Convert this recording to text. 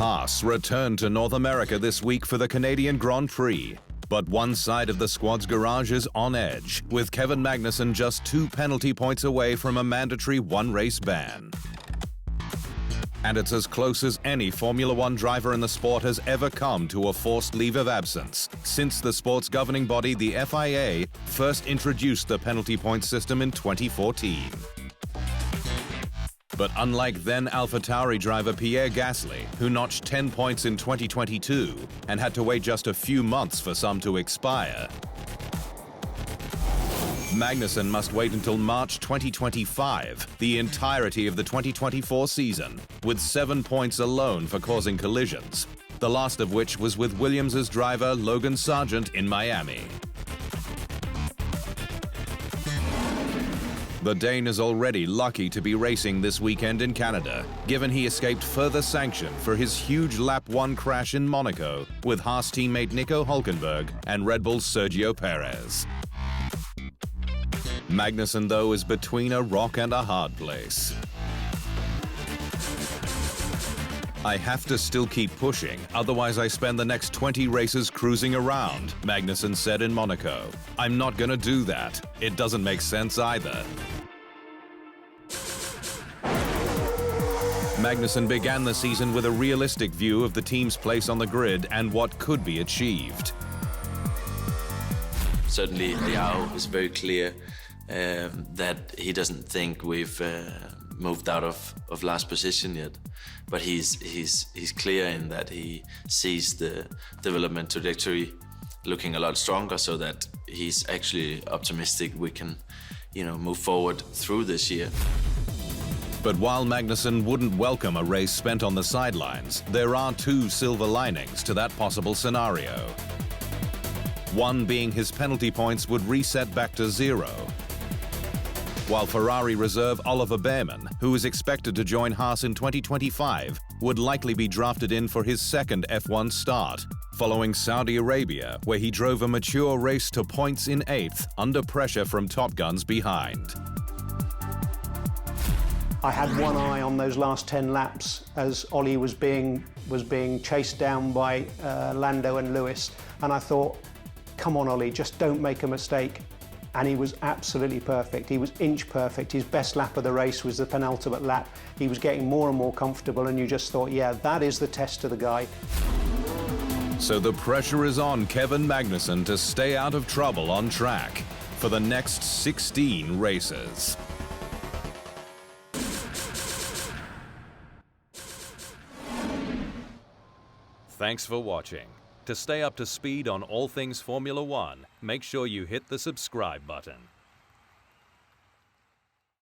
Haas returned to North America this week for the Canadian Grand Prix. But one side of the squad's garage is on edge, with Kevin Magnussen just 2 penalty points away from a mandatory one-race ban. And it's as close as any Formula One driver in the sport has ever come to a forced leave of absence since the sport's governing body, the FIA, first introduced the penalty point system in 2014. But unlike then AlphaTauri driver Pierre Gasly, who notched 10 points in 2022 and had to wait just a few months for some to expire, Magnussen must wait until March 2025, the entirety of the 2024 season, with 7 points alone for causing collisions, the last of which was with Williams' driver Logan Sargent in Miami. The Dane is already lucky to be racing this weekend in Canada, given he escaped further sanction for his huge Lap 1 crash in Monaco with Haas teammate Nico Hülkenberg and Red Bull's Sergio Perez. Magnussen, though, is between a rock and a hard place. "I have to still keep pushing, otherwise I spend the next 20 races cruising around," Magnussen said in Monaco. "I'm not gonna do that. It doesn't make sense either." Magnussen began the season with a realistic view of the team's place on the grid and what could be achieved. Certainly, Liao is very clear that he doesn't think we've moved out of last position yet, but he's clear in that he sees the development trajectory looking a lot stronger, so that he's actually optimistic we can, move forward through this year. But while Magnussen wouldn't welcome a race spent on the sidelines, there are 2 silver linings to that possible scenario. One being his penalty points would reset back to 0. While Ferrari reserve Oliver Behrmann, who is expected to join Haas in 2025, would likely be drafted in for his second F1 start, following Saudi Arabia, where he drove a mature race to points in 8th under pressure from Top Guns behind. I had one eye on those last 10 laps as Ollie was being chased down by Lando and Lewis, and I thought, come on Ollie, just don't make a mistake. And he was absolutely perfect. He was inch perfect. His best lap of the race was the penultimate lap. He was getting more and more comfortable, and you just thought, yeah, that is the test of the guy. So the pressure is on Kevin Magnussen to stay out of trouble on track for the next 16 races. Thanks for watching. To stay up to speed on all things Formula One, make sure you hit the subscribe button.